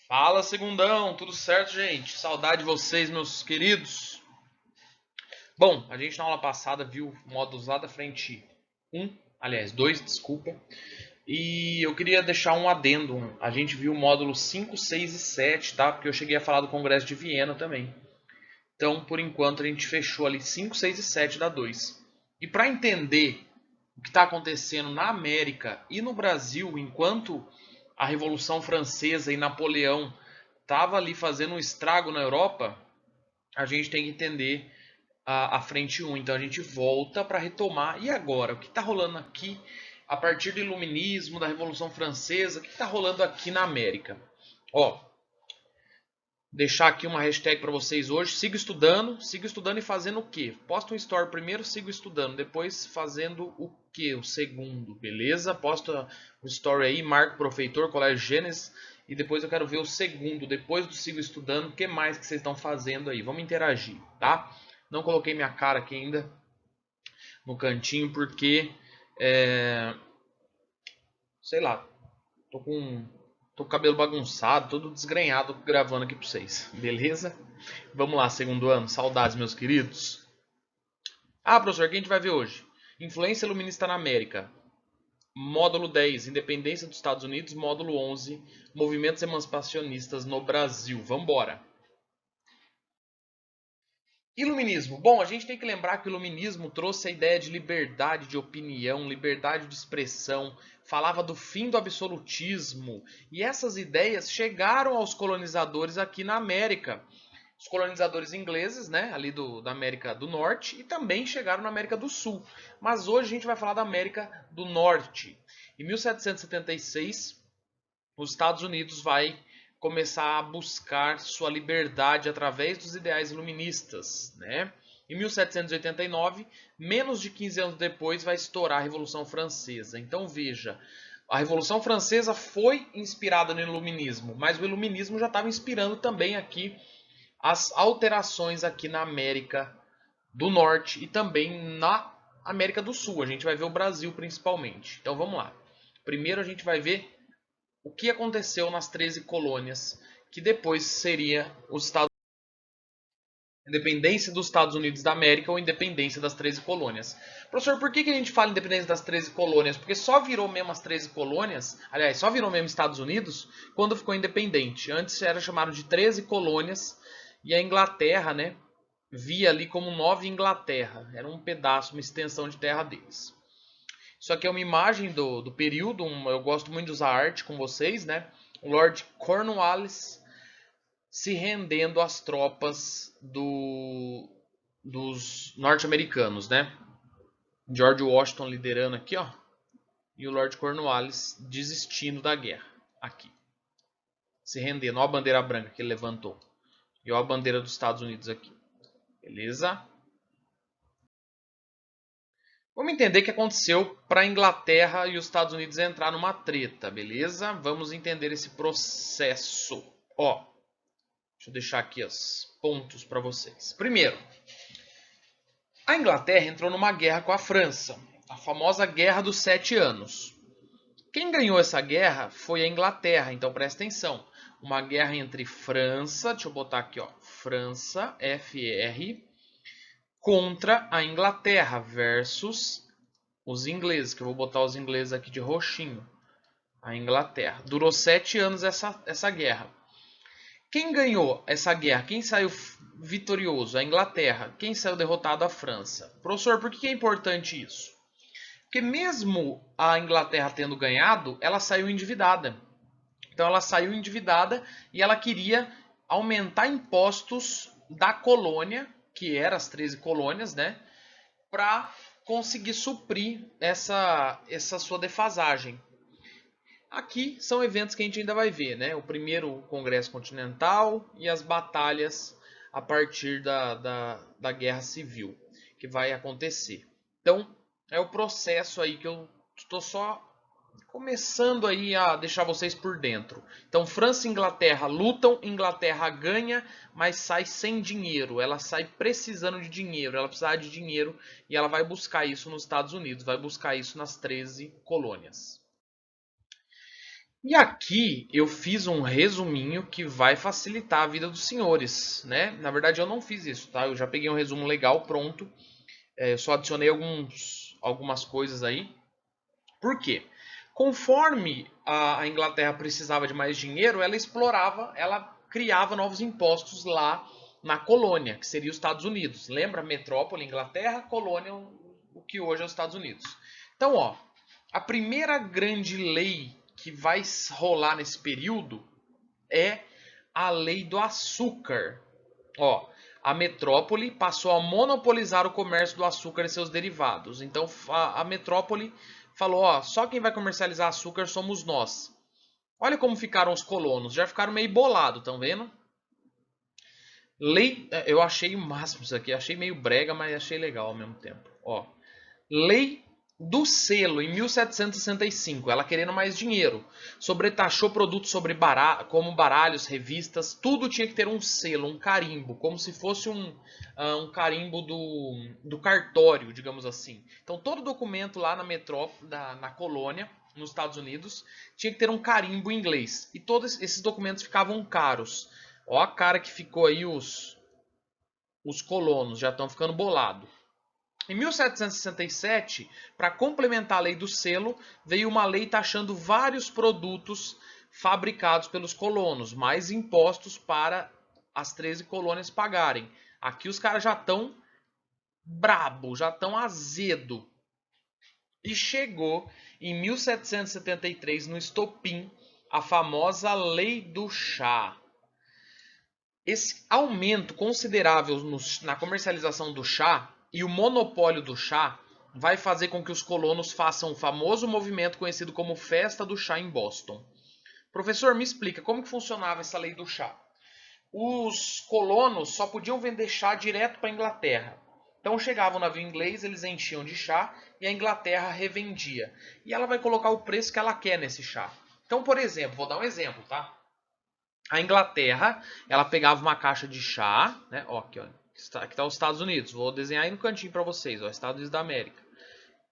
Fala, segundão, tudo certo, gente? Saudade de vocês, meus queridos. Bom, a gente na aula passada viu módulos lá da frente um, aliás, 2, desculpa. E eu queria deixar um adendo. A gente viu módulo 5, 6 e 7, tá? Porque eu cheguei a falar do Congresso de Viena também. Então, por enquanto, a gente fechou ali 5, 6 e 7 da 2. E para entender o que está acontecendo na América e no Brasil, enquanto a Revolução Francesa e Napoleão estava ali fazendo um estrago na Europa, a gente tem que entender a frente 1. Então a gente volta para retomar. E agora? O que está rolando aqui a partir do Iluminismo, da Revolução Francesa? O que está rolando aqui na América? Ó, deixar aqui uma hashtag para vocês hoje. Siga estudando e fazendo o quê? Posta um story primeiro, sigo estudando, depois fazendo o quê? O segundo, beleza? Posta um story aí, marca o professor, Colégio Gênesis, e depois eu quero ver o segundo, depois do sigo estudando, o que mais que vocês estão fazendo aí? Vamos interagir, tá? Não coloquei minha cara aqui ainda no cantinho porque, sei lá, tô com o cabelo bagunçado, todo desgrenhado gravando aqui pra vocês, beleza? Vamos lá, segundo ano. Saudades, meus queridos. Ah, professor, o que a gente vai ver hoje? Influência iluminista na América. Módulo 10, Independência dos Estados Unidos. Módulo 11, Movimentos emancipacionistas no Brasil. Vamos embora. Iluminismo. Bom, a gente tem que lembrar que o iluminismo trouxe a ideia de liberdade de opinião, liberdade de expressão, falava do fim do absolutismo. E essas ideias chegaram aos colonizadores aqui na América. Os colonizadores ingleses, né, ali da América do Norte, e também chegaram na América do Sul. Mas hoje a gente vai falar da América do Norte. Em 1776, os Estados Unidos vai começar a buscar sua liberdade através dos ideais iluministas, né? Em 1789, menos de 15 anos depois, vai estourar a Revolução Francesa. Então veja, a Revolução Francesa foi inspirada no iluminismo, mas o iluminismo já estava inspirando também aqui as alterações aqui na América do Norte e também na América do Sul. A gente vai ver o Brasil principalmente. Então vamos lá. Primeiro a gente vai ver o que aconteceu nas 13 colônias, que depois seria os Estados independência dos Estados Unidos da América ou independência das 13 colônias. Professor, por que a gente fala independência das 13 colônias? Porque só virou mesmo as 13 colônias, aliás, só virou mesmo Estados Unidos quando ficou independente. Antes era chamado de 13 colônias e a Inglaterra, né, via ali como Nova Inglaterra. Era um pedaço, uma extensão de terra deles. Isso aqui é uma imagem do período, eu gosto muito de usar arte com vocês, né? O Lord Cornwallis se rendendo às tropas dos norte-americanos, né? George Washington liderando aqui, ó, e o Lord Cornwallis desistindo da guerra, aqui, se rendendo. Olha a bandeira branca que ele levantou e olha a bandeira dos Estados Unidos aqui, beleza? Vamos entender o que aconteceu para a Inglaterra e os Estados Unidos entrar numa treta, beleza? Vamos entender esse processo. Ó, deixa eu deixar aqui os pontos para vocês. Primeiro, a Inglaterra entrou numa guerra com a França, a famosa Guerra dos 7 Anos. Quem ganhou essa guerra foi a Inglaterra, então presta atenção. Uma guerra entre França, deixa eu botar aqui, ó, França, FR, contra a Inglaterra versus os ingleses, que eu vou botar os ingleses aqui de roxinho. A Inglaterra. Durou 7 anos essa guerra. Quem ganhou essa guerra? Quem saiu vitorioso? A Inglaterra. Quem saiu derrotado? A França. Professor, por que é importante isso? Porque mesmo a Inglaterra tendo ganhado, ela saiu endividada. Então ela saiu endividada e ela queria aumentar impostos da colônia, que eram as 13 colônias, né? Para conseguir suprir essa sua defasagem. Aqui são eventos que a gente ainda vai ver, né? O primeiro Congresso Continental e as batalhas a partir da Guerra Civil que vai acontecer. Então, é o processo aí que eu estou só começando aí a deixar vocês por dentro. Então, França e Inglaterra lutam, Inglaterra ganha, mas sai sem dinheiro. Ela sai precisando de dinheiro, ela precisa de dinheiro e ela vai buscar isso nos Estados Unidos, vai buscar isso nas 13 colônias. E aqui eu fiz um resuminho que vai facilitar a vida dos senhores, né? Na verdade eu não fiz isso, tá? Eu já peguei um resumo legal pronto. Eu só adicionei algumas coisas aí. Por quê? Conforme a Inglaterra precisava de mais dinheiro, ela explorava, ela criava novos impostos lá na colônia, que seria os Estados Unidos. Lembra? Metrópole, Inglaterra, colônia, o que hoje é os Estados Unidos. Então, ó, a primeira grande lei que vai rolar nesse período é a lei do açúcar. Ó, a metrópole passou a monopolizar o comércio do açúcar e seus derivados. Então a metrópole falou, ó, só quem vai comercializar açúcar somos nós. Olha como ficaram os colonos, já ficaram meio bolados, estão vendo? Lei, eu achei o máximo isso aqui, achei meio brega, mas achei legal ao mesmo tempo. Ó, Lei do Selo, em 1765, ela querendo mais dinheiro. Sobretaxou produtos como baralhos, revistas, tudo tinha que ter um selo, um carimbo, como se fosse um carimbo do cartório, digamos assim. Então todo documento lá na metrópole, na colônia, nos Estados Unidos, tinha que ter um carimbo em inglês. E todos esses documentos ficavam caros. Ó a cara que ficou aí os colonos, já estão ficando bolados. Em 1767, para complementar a lei do selo, veio uma lei taxando vários produtos fabricados pelos colonos, mais impostos para as 13 colônias pagarem. Aqui os caras já estão brabo, já estão azedo. E chegou em 1773, no estopim, a famosa Lei do Chá. Esse aumento considerável na comercialização do chá e o monopólio do chá vai fazer com que os colonos façam o famoso movimento conhecido como Festa do Chá em Boston. Professor, me explica como que funcionava essa lei do chá. Os colonos só podiam vender chá direto para a Inglaterra. Então chegava o navio inglês, eles enchiam de chá e a Inglaterra revendia. E ela vai colocar o preço que ela quer nesse chá. Então, por exemplo, vou dar um exemplo, tá? A Inglaterra, ela pegava uma caixa de chá, né? Ó, aqui, ó, aqui tá os Estados Unidos. Vou desenhar aí no cantinho para vocês, ó, Estados Unidos da América.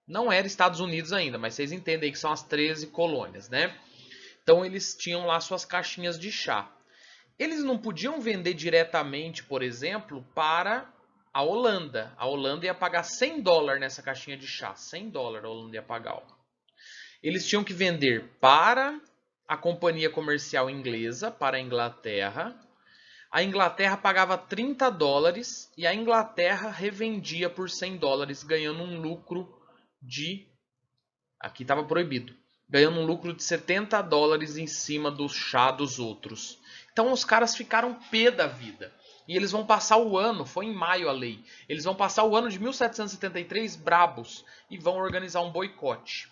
Não era Estados Unidos ainda, mas vocês entendem aí que são as 13 colônias, né? Então eles tinham lá suas caixinhas de chá. Eles não podiam vender diretamente, por exemplo, para a Holanda. A Holanda ia pagar $100 nessa caixinha de chá. $100 a Holanda ia pagar. Ó. Eles tinham que vender para a companhia comercial inglesa, para a Inglaterra. A Inglaterra pagava $30 e a Inglaterra revendia por $100, ganhando um lucro de... Aqui estava proibido. Ganhando um lucro de $70 em cima do chá dos outros. Então os caras ficaram pé da vida. E eles vão passar o ano, foi em maio a lei, eles vão passar o ano de 1773 brabos e vão organizar um boicote.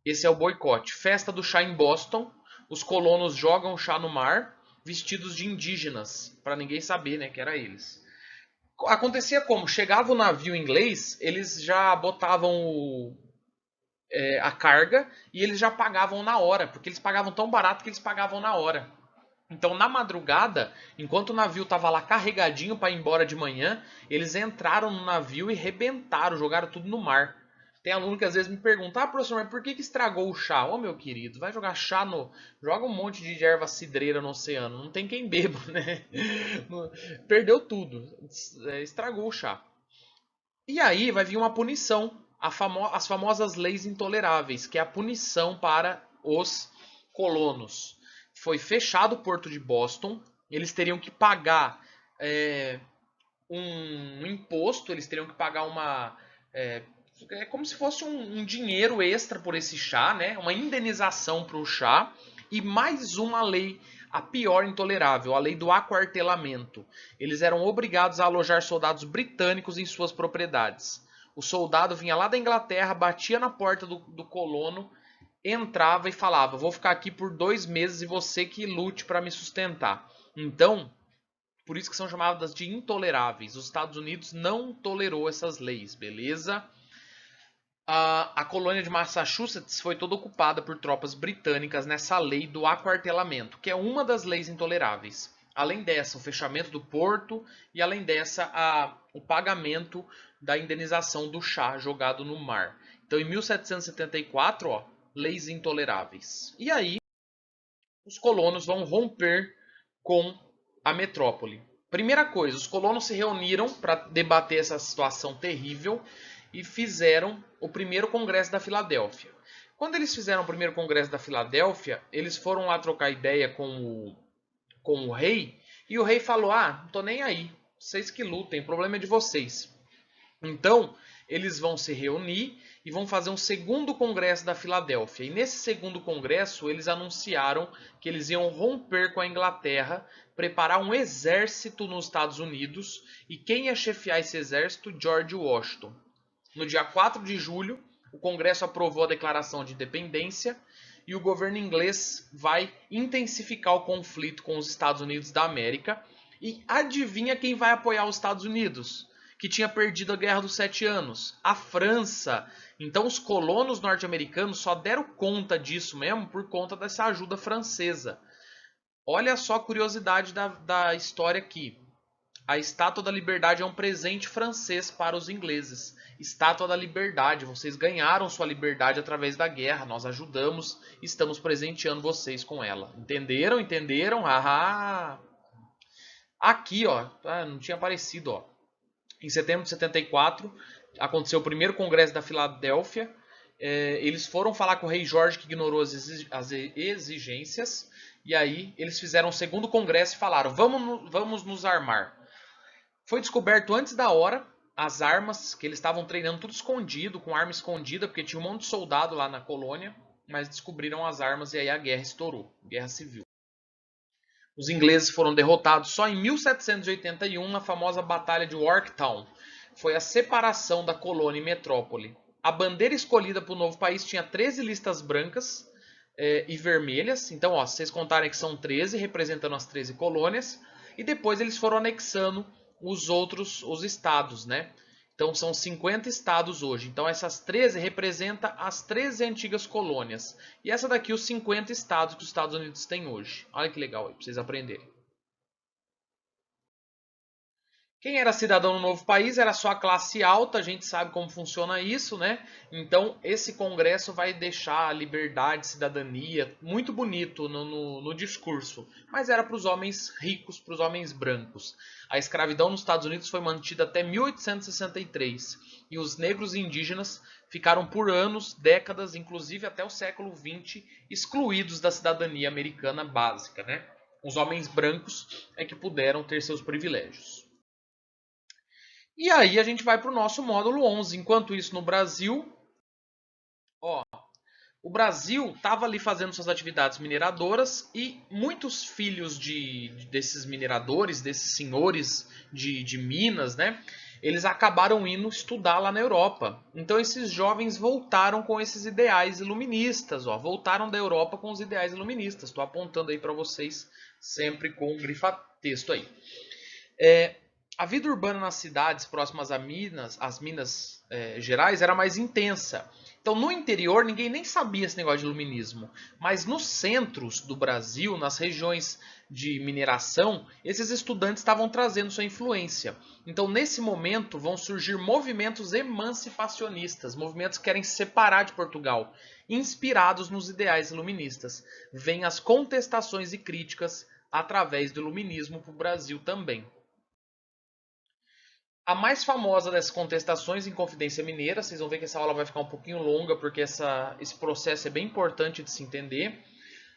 Esse é o boicote. Festa do chá em Boston. Os colonos jogam chá no mar, vestidos de indígenas, para ninguém saber, né, que era eles. Acontecia como? Chegava o navio inglês, eles já botavam a carga e eles já pagavam na hora, porque eles pagavam tão barato que eles pagavam na hora. Então, na madrugada, enquanto o navio estava lá carregadinho para ir embora de manhã, eles entraram no navio e rebentaram, jogaram tudo no mar. Tem aluno que às vezes me pergunta, professor, mas por que estragou o chá? Ô, meu querido, vai jogar chá no... Joga um monte de erva cidreira no oceano, não tem quem beba, né? Perdeu tudo, estragou o chá. E aí vai vir uma punição, as famosas leis intoleráveis, que é a punição para os colonos. Foi fechado o porto de Boston, eles teriam que pagar um imposto, eles teriam que pagar é como se fosse um dinheiro extra por esse chá, né? Uma indenização para o chá. E mais uma lei, a pior intolerável, a lei do aquartelamento. Eles eram obrigados a alojar soldados britânicos em suas propriedades. O soldado vinha lá da Inglaterra, batia na porta do colono, entrava e falava: vou ficar aqui por 2 meses e você que lute para me sustentar. Então, por isso que são chamadas de intoleráveis. Os Estados Unidos não tolerou essas leis, beleza? A colônia de Massachusetts foi toda ocupada por tropas britânicas nessa lei do aquartelamento, que é uma das leis intoleráveis. Além dessa, o fechamento do porto e, além dessa, o pagamento da indenização do chá jogado no mar. Então, em 1774, ó, leis intoleráveis. E aí, os colonos vão romper com a metrópole. Primeira coisa, os colonos se reuniram para debater essa situação terrível e fizeram o primeiro Congresso da Filadélfia. Quando eles fizeram o primeiro Congresso da Filadélfia, eles foram lá trocar ideia com o rei, e o rei falou: ah, não tô nem aí, vocês que lutem, o problema é de vocês. Então, eles vão se reunir e vão fazer um segundo congresso da Filadélfia. E nesse segundo congresso, eles anunciaram que eles iam romper com a Inglaterra, preparar um exército nos Estados Unidos, e quem ia chefiar esse exército? George Washington. No dia 4 de julho, o Congresso aprovou a Declaração de Independência e o governo inglês vai intensificar o conflito com os Estados Unidos da América. E adivinha quem vai apoiar os Estados Unidos? Que tinha perdido a Guerra dos 7 Anos, a França. Então os colonos norte-americanos só deram conta disso mesmo por conta dessa ajuda francesa. Olha só a curiosidade da história aqui. A Estátua da Liberdade é um presente francês para os ingleses. Estátua da Liberdade, vocês ganharam sua liberdade através da guerra, nós ajudamos, estamos presenteando vocês com ela. Entenderam? Entenderam? Ah! Aqui, ó, não tinha aparecido, ó. Em setembro de 74, aconteceu o primeiro congresso da Filadélfia. Eles foram falar com o rei Jorge, que ignorou as exigências. E aí eles fizeram o segundo congresso e falaram: vamos nos armar. Foi descoberto antes da hora as armas, que eles estavam treinando tudo escondido, com arma escondida, porque tinha um monte de soldado lá na colônia. Mas descobriram as armas e aí a guerra estourou. Guerra civil. Os ingleses foram derrotados só em 1781 na famosa Batalha de Yorktown. Foi a separação da colônia e metrópole. A bandeira escolhida para o novo país tinha 13 listas brancas e vermelhas. Então, ó, se vocês contarem que são 13, representando as 13 colônias. E depois eles foram anexando os estados, né? Então são 50 estados hoje. Então essas 13 representam as 13 antigas colônias. E essa daqui os 50 estados que os Estados Unidos têm hoje. Olha que legal aí, para vocês aprenderem. Quem era cidadão no novo país era só a classe alta, a gente sabe como funciona isso, né? Então, esse congresso vai deixar a liberdade, cidadania, muito bonito no discurso. Mas era para os homens ricos, para os homens brancos. A escravidão nos Estados Unidos foi mantida até 1863. E os negros indígenas ficaram por anos, décadas, inclusive até o século XX, excluídos da cidadania americana básica, né? Os homens brancos é que puderam ter seus privilégios. E aí a gente vai para o nosso módulo 11. Enquanto isso, no Brasil, ó, o Brasil estava ali fazendo suas atividades mineradoras e muitos filhos desses mineradores, desses senhores de minas, né? Eles acabaram indo estudar lá na Europa. Então esses jovens voltaram com esses ideais iluministas, ó, voltaram da Europa com os ideais iluministas. Estou apontando aí para vocês sempre com o grifa-texto aí. A vida urbana nas cidades próximas às minas gerais era mais intensa. Então, no interior, ninguém nem sabia esse negócio de iluminismo. Mas nos centros do Brasil, nas regiões de mineração, esses estudantes estavam trazendo sua influência. Então, nesse momento, vão surgir movimentos emancipacionistas, movimentos que querem se separar de Portugal, inspirados nos ideais iluministas. Vêm as contestações e críticas através do iluminismo para o Brasil também. A mais famosa dessas contestações em Confidência Mineira, vocês vão ver que essa aula vai ficar um pouquinho longa, porque esse processo é bem importante de se entender.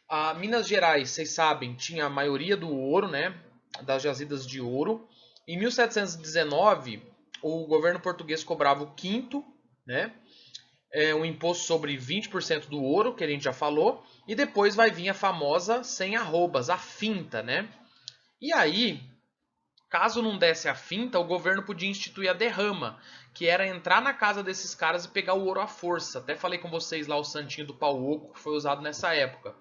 A Minas Gerais, vocês sabem, tinha a maioria do ouro, né, das jazidas de ouro. Em 1719, o governo português cobrava o quinto, né, um imposto sobre 20% do ouro, que a gente já falou, e depois vai vir a famosa sem arrobas, a finta, né? E aí, caso não desse a finta, o governo podia instituir a derrama, que era entrar na casa desses caras e pegar o ouro à força. Até falei com vocês lá o santinho do pau oco, que foi usado nessa época.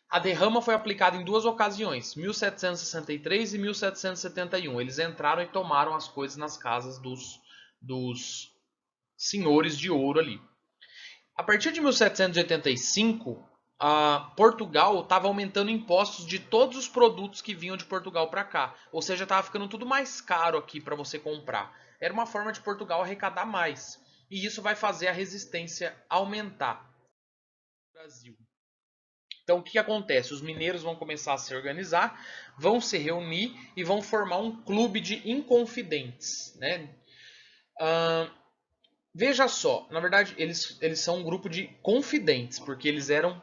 A derrama foi aplicada em duas ocasiões, 1763 e 1771. Eles entraram e tomaram as coisas nas casas dos senhores de ouro ali. A partir de 1785, Portugal estava aumentando impostos de todos os produtos que vinham de Portugal para cá. Ou seja, estava ficando tudo mais caro aqui para você comprar. Era uma forma de Portugal arrecadar mais. E isso vai fazer a resistência aumentar. Brasil. Então, o que acontece? Os mineiros vão começar a se organizar, vão se reunir e vão formar um clube de inconfidentes, né? Veja só, na verdade, eles são um grupo de confidentes, porque eles eram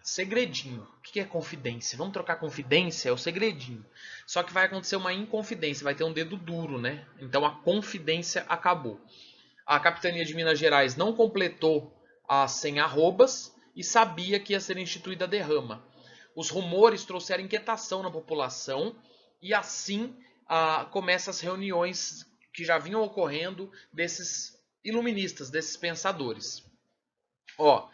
segredinho. O que é confidência? Vamos trocar confidência? É o segredinho. Só que vai acontecer uma inconfidência, vai ter um dedo duro, né? Então a confidência acabou. A capitania de Minas Gerais não completou as 100 arrobas e sabia que ia ser instituída a derrama. Os rumores trouxeram inquietação na população e assim começam as reuniões que já vinham ocorrendo desses iluministas, desses pensadores. Ó,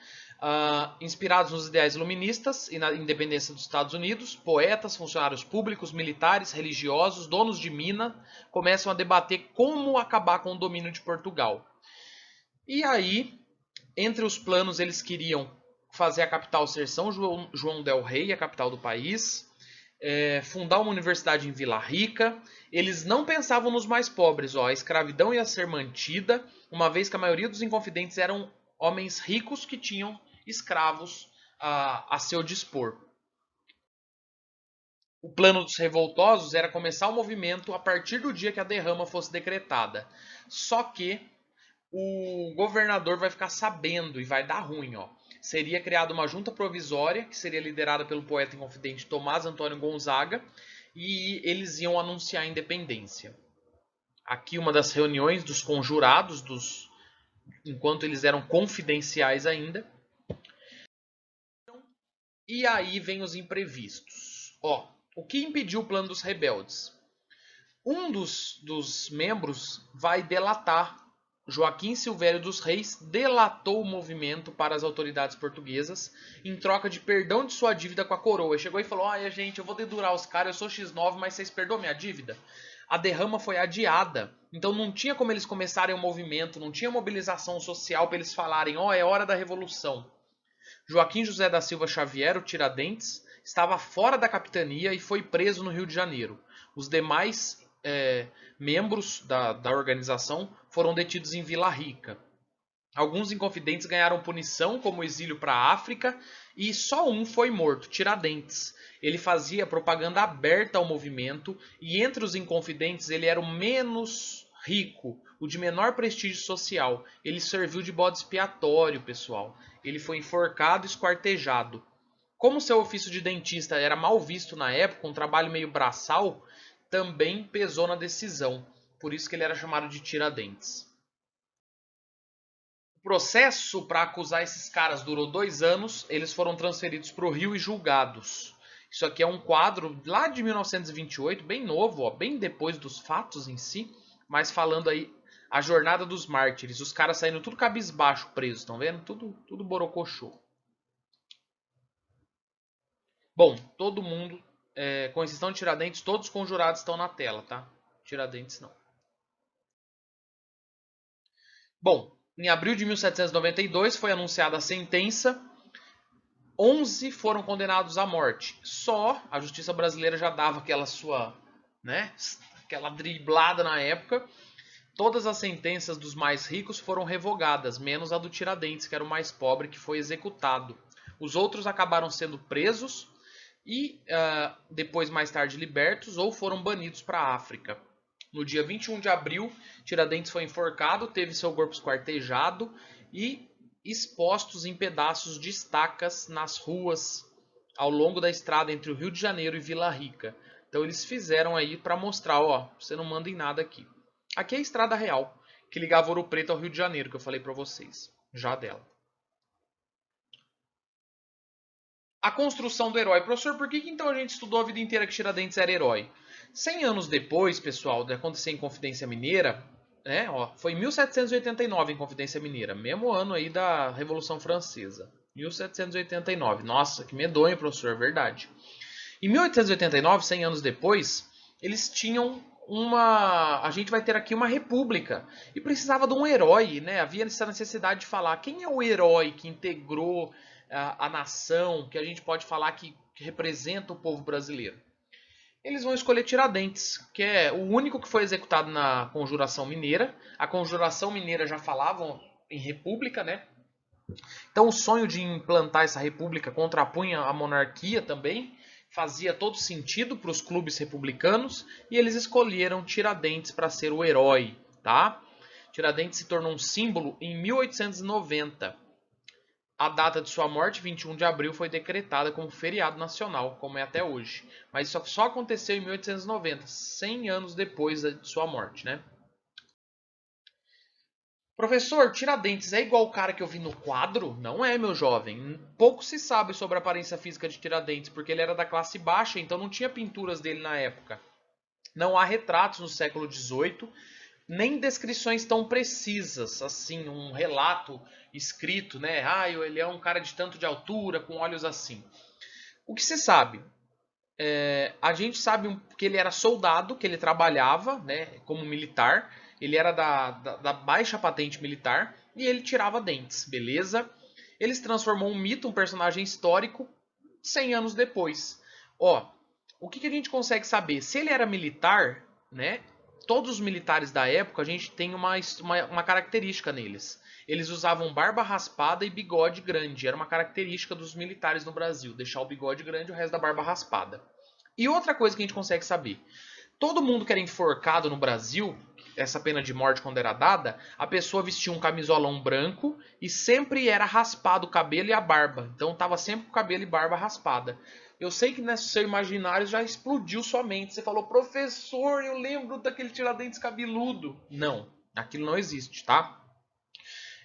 inspirados nos ideais iluministas e na independência dos Estados Unidos, poetas, funcionários públicos, militares, religiosos, donos de mina começam a debater como acabar com o domínio de Portugal. E aí, entre os planos, eles queriam fazer a capital ser São João del Rei, a capital do país, fundar uma universidade em Vila Rica. Eles não pensavam nos mais pobres. Ó, a escravidão ia ser mantida, uma vez que a maioria dos inconfidentes eram homens ricos que tinham escravos a seu dispor. O plano dos revoltosos era começar o movimento a partir do dia que a derrama fosse decretada. Só que o governador vai ficar sabendo e vai dar ruim. Ó. Seria criada uma junta provisória, que seria liderada pelo poeta inconfidente Tomás Antônio Gonzaga, e eles iam anunciar a independência. Aqui uma das reuniões dos conjurados, enquanto eles eram confidenciais ainda. E aí vem os imprevistos. Ó, o que impediu o plano dos rebeldes? Um dos membros vai delatar. Joaquim Silvério dos Reis delatou o movimento para as autoridades portuguesas em troca de perdão de sua dívida com a coroa. Chegou e falou: olha, gente, eu vou dedurar os caras, eu sou X9, mas vocês perdoam minha dívida? A derrama foi adiada. Então não tinha como eles começarem o movimento, não tinha mobilização social para eles falarem: ó, é hora da revolução. Joaquim José da Silva Xavier, o Tiradentes, estava fora da capitania e foi preso no Rio de Janeiro. Os demais membros da organização foram detidos em Vila Rica. Alguns inconfidentes ganharam punição, como exílio para a África, e só um foi morto, Tiradentes. Ele fazia propaganda aberta ao movimento e entre os inconfidentes ele era o menos rico, o de menor prestígio social. Ele serviu de bode expiatório, pessoal. Ele foi enforcado e esquartejado. Como seu ofício de dentista era mal visto na época, um trabalho meio braçal, também pesou na decisão. Por isso que ele era chamado de Tiradentes. O processo para acusar esses caras durou 2 anos. Eles foram transferidos para o Rio e julgados. Isso aqui é um quadro lá de 1928, bem novo, ó, bem depois dos fatos em si, mas falando aí a jornada dos mártires. Os caras saindo tudo cabisbaixo presos, estão vendo? Tudo borocochô. Bom, todo mundo, com exceção de Tiradentes, todos os conjurados estão na tela, tá? Tiradentes não. Bom, em abril de 1792 foi anunciada a sentença. 11 foram condenados à morte. Só a justiça brasileira já dava aquela sua, né, aquela driblada na época. Todas as sentenças dos mais ricos foram revogadas, menos a do Tiradentes, que era o mais pobre, que foi executado. Os outros acabaram sendo presos e depois mais tarde libertos ou foram banidos para a África. No dia 21 de abril, Tiradentes foi enforcado, teve seu corpo esquartejado e expostos em pedaços de estacas nas ruas ao longo da estrada entre o Rio de Janeiro e Vila Rica. Então eles fizeram aí para mostrar, ó, você não manda em nada aqui. Aqui é a estrada real, que ligava Ouro Preto ao Rio de Janeiro, que eu falei para vocês, já dela. A construção do herói. Professor, por que então a gente estudou a vida inteira que Tiradentes era herói? 100 anos depois, pessoal, de acontecer em Confidência Mineira, né, ó, foi em 1789 em Confidência Mineira, mesmo ano aí da Revolução Francesa. 1789. Nossa, que medonho, professor, verdade. Em 1889, 100 anos depois, eles tinham a gente vai ter aqui uma república e precisava de um herói, né? Havia essa necessidade de falar quem é o herói que integrou a nação, que a gente pode falar que representa o povo brasileiro. Eles vão escolher Tiradentes, que é o único que foi executado na Conjuração Mineira. A Conjuração Mineira já falavam em república, né? Então o sonho de implantar essa república contrapunha a monarquia também, fazia todo sentido para os clubes republicanos e eles escolheram Tiradentes para ser o herói, tá? Tiradentes se tornou um símbolo em 1890. A data de sua morte, 21 de abril, foi decretada como feriado nacional, como é até hoje. Mas isso só aconteceu em 1890, 100 anos depois de sua morte, né? Professor, Tiradentes é igual o cara que eu vi no quadro? Não é, meu jovem. Pouco se sabe sobre a aparência física de Tiradentes, porque ele era da classe baixa, então não tinha pinturas dele na época. Não há retratos no século XVIII, nem descrições tão precisas, assim, um relato escrito, né? Ah, ele é um cara de tanto de altura, com olhos assim. O que se sabe? A gente sabe que ele era soldado, que ele trabalhava, né, como militar. Ele era da baixa patente militar e ele tirava dentes, beleza? Ele se transformou um mito, um personagem histórico, 100 anos depois. Ó, o que a gente consegue saber? Se ele era militar, né? Todos os militares da época, a gente tem uma característica neles. Eles usavam barba raspada e bigode grande. Era uma característica dos militares no Brasil, deixar o bigode grande e o resto da barba raspada. E outra coisa que a gente consegue saber: todo mundo que era enforcado no Brasil, essa pena de morte quando era dada, a pessoa vestia um camisolão branco e sempre era raspado o cabelo e a barba. Então tava sempre com o cabelo e barba raspada. Eu sei que nesse seu imaginário já explodiu sua mente. Você falou, professor, eu lembro daquele Tiradentes cabeludo. Não, aquilo não existe, tá?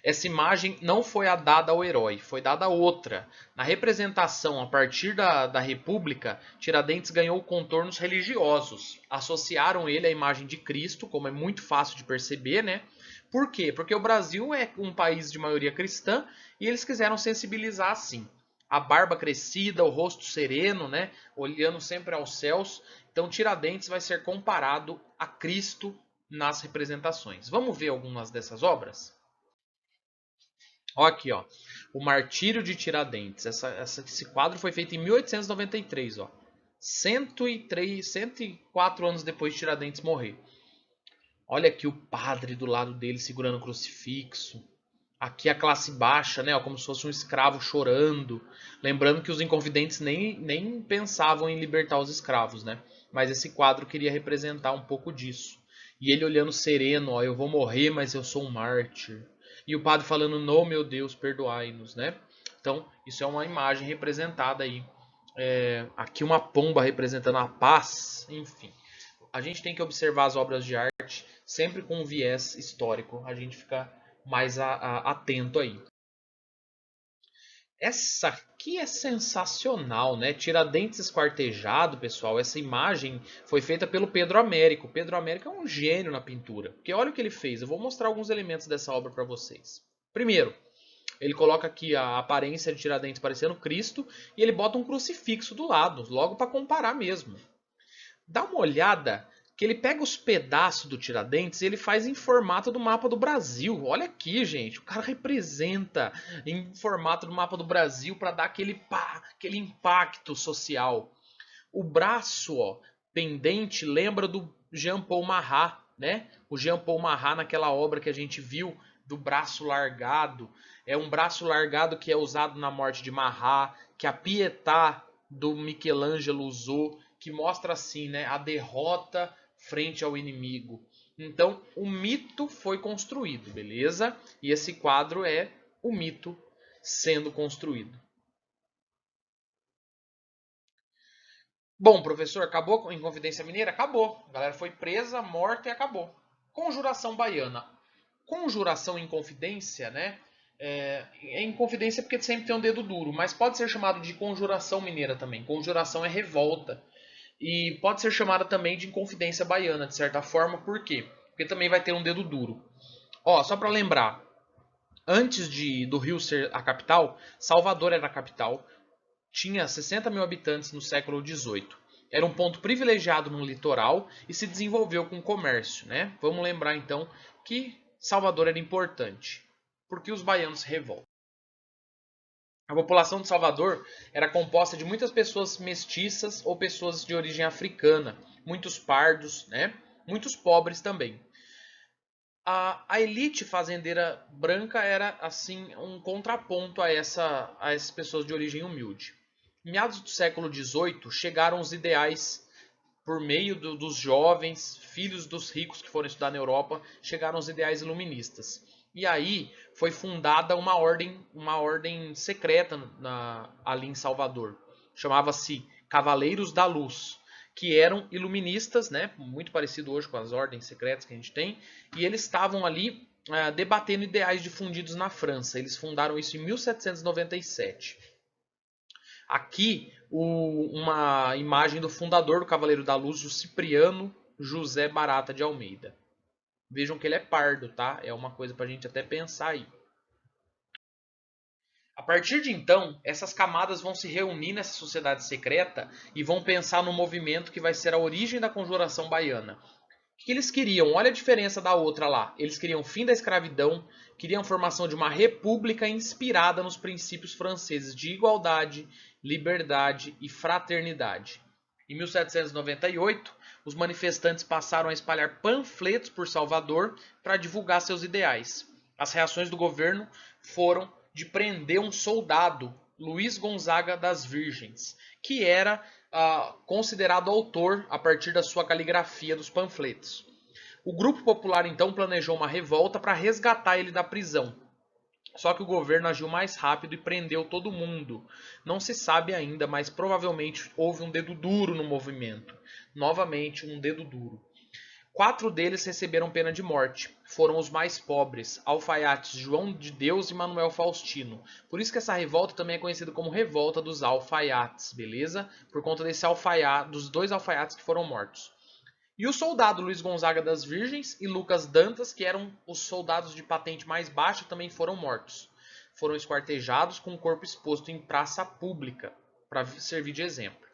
Essa imagem não foi a dada ao herói, foi dada a outra. Na representação, a partir da República, Tiradentes ganhou contornos religiosos. Associaram ele à imagem de Cristo, como é muito fácil de perceber, né? Por quê? Porque o Brasil é um país de maioria cristã e eles quiseram sensibilizar assim. A barba crescida, o rosto sereno, né? Olhando sempre aos céus. Então, Tiradentes vai ser comparado a Cristo nas representações. Vamos ver algumas dessas obras? Ó aqui, ó. O Martírio de Tiradentes. Esse quadro foi feito em 1893, ó. 103, 104 anos depois de Tiradentes morrer. Olha aqui o padre do lado dele segurando o crucifixo. Aqui a classe baixa, né, ó, como se fosse um escravo chorando. Lembrando que os inconfidentes nem pensavam em libertar os escravos, né? Mas esse quadro queria representar um pouco disso. E ele olhando sereno, ó, eu vou morrer, mas eu sou um mártir. E o padre falando, não, meu Deus, perdoai-nos, né? Então, isso é uma imagem representada aí. Aqui uma pomba representando a paz, enfim. A gente tem que observar as obras de arte sempre com um viés histórico. A gente fica mais atento aí. Essa aqui é sensacional, né? Tiradentes esquartejado, pessoal. Essa imagem foi feita pelo Pedro Américo. Pedro Américo é um gênio na pintura. Porque olha o que ele fez. Eu vou mostrar alguns elementos dessa obra para vocês. Primeiro, ele coloca aqui a aparência de Tiradentes parecendo Cristo e ele bota um crucifixo do lado, logo para comparar mesmo. Dá uma olhada que ele pega os pedaços do Tiradentes e ele faz em formato do mapa do Brasil. Olha aqui, gente, o cara representa em formato do mapa do Brasil para dar aquele impacto social. O braço, ó, pendente lembra do Jean Paul Marat, né? O Jean Paul Marat naquela obra que a gente viu do braço largado, é um braço largado que é usado na morte de Marat, que a Pietà do Michelangelo usou, que mostra assim, né, a derrota frente ao inimigo. Então, o mito foi construído, beleza? E esse quadro é o mito sendo construído. Bom, professor, acabou com Inconfidência Mineira? Acabou. A galera foi presa, morta e acabou. Conjuração Baiana. Conjuração em confidência, né? Em confidência porque sempre tem um dedo duro, mas pode ser chamado de conjuração mineira também. Conjuração é revolta. E pode ser chamada também de Inconfidência Baiana, de certa forma, por quê? Porque também vai ter um dedo duro. Ó, só para lembrar, antes do Rio ser a capital, Salvador era a capital, tinha 60 mil habitantes no século XVIII. Era um ponto privilegiado no litoral e se desenvolveu com o comércio, né? Vamos lembrar então que Salvador era importante, porque os baianos se revoltam. A população de Salvador era composta de muitas pessoas mestiças ou pessoas de origem africana, muitos pardos, né? Muitos pobres também. A elite fazendeira branca era assim um contraponto a essas pessoas de origem humilde. Em meados do século XVIII chegaram os ideais por meio dos jovens, filhos dos ricos que foram estudar na Europa, chegaram os ideais iluministas. E aí foi fundada uma ordem secreta ali em Salvador. Chamava-se Cavaleiros da Luz, que eram iluministas, né, muito parecido hoje com as ordens secretas que a gente tem, e eles estavam ali debatendo ideais difundidos na França. Eles fundaram isso em 1797. Aqui, uma imagem do fundador do Cavaleiro da Luz, o Cipriano José Barata de Almeida. Vejam que ele é pardo, tá? É uma coisa pra gente até pensar aí. A partir de então, essas camadas vão se reunir nessa sociedade secreta e vão pensar no movimento que vai ser a origem da Conjuração Baiana. O que eles queriam? Olha a diferença da outra lá. Eles queriam o fim da escravidão, queriam a formação de uma república inspirada nos princípios franceses de igualdade, liberdade e fraternidade. Em 1798, os manifestantes passaram a espalhar panfletos por Salvador para divulgar seus ideais. As reações do governo foram de prender um soldado, Luiz Gonzaga das Virgens, que era considerado autor a partir da sua caligrafia dos panfletos. O grupo popular então planejou uma revolta para resgatar ele da prisão. Só que o governo agiu mais rápido e prendeu todo mundo. Não se sabe ainda, mas provavelmente houve um dedo duro no movimento. Novamente, um dedo duro. 4 deles receberam pena de morte. Foram os mais pobres, alfaiates João de Deus e Manuel Faustino. Por isso que essa revolta também é conhecida como Revolta dos Alfaiates, beleza? Por conta dos 2 alfaiates que foram mortos. E o soldado Luiz Gonzaga das Virgens e Lucas Dantas, que eram os soldados de patente mais baixa, também foram mortos. Foram esquartejados com o corpo exposto em praça pública, para servir de exemplo.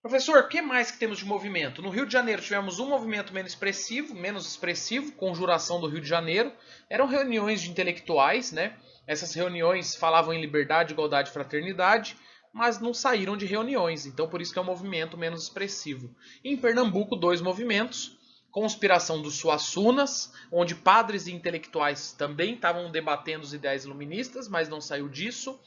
Professor, o que mais que temos de movimento? No Rio de Janeiro tivemos um movimento menos expressivo, Conjuração do Rio de Janeiro. Eram reuniões de intelectuais, né? Essas reuniões falavam em liberdade, igualdade e fraternidade, mas não saíram de reuniões, então por isso que é um movimento menos expressivo. E em Pernambuco, 2 movimentos. Conspiração dos Suassunas, onde padres e intelectuais também estavam debatendo os ideais iluministas, mas não saiu disso,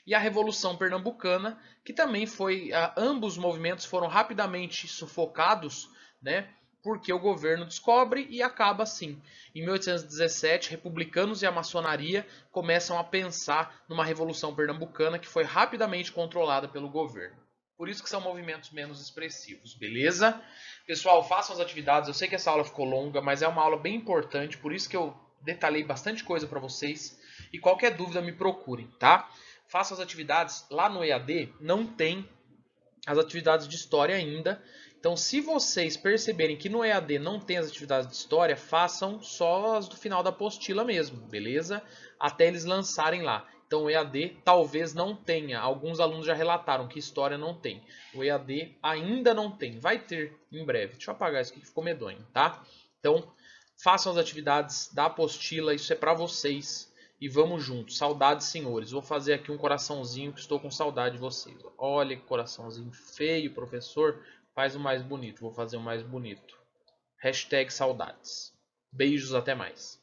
e a Revolução Pernambucana, que também foi, ambos os movimentos foram rapidamente sufocados, né, porque o governo descobre e acaba assim. Em 1817, republicanos e a maçonaria começam a pensar numa Revolução Pernambucana que foi rapidamente controlada pelo governo. Por isso que são movimentos menos expressivos, beleza? Pessoal, façam as atividades. Eu sei que essa aula ficou longa, mas é uma aula bem importante, por isso que eu detalhei bastante coisa para vocês. E qualquer dúvida me procurem, tá? Façam as atividades. Lá no EAD não tem as atividades de história ainda. Então, se vocês perceberem que no EAD não tem as atividades de história, façam só as do final da apostila mesmo, beleza? Até eles lançarem lá. Então, o EAD talvez não tenha. Alguns alunos já relataram que história não tem. O EAD ainda não tem. Vai ter em breve. Deixa eu apagar isso aqui que ficou medonho, tá? Então, façam as atividades da apostila. Isso é para vocês. E vamos juntos. Saudades, senhores. Vou fazer aqui um coraçãozinho que estou com saudade de vocês. Olha que coraçãozinho feio, professor. Faz o mais bonito. Vou fazer o mais bonito. Hashtag saudades. Beijos, até mais.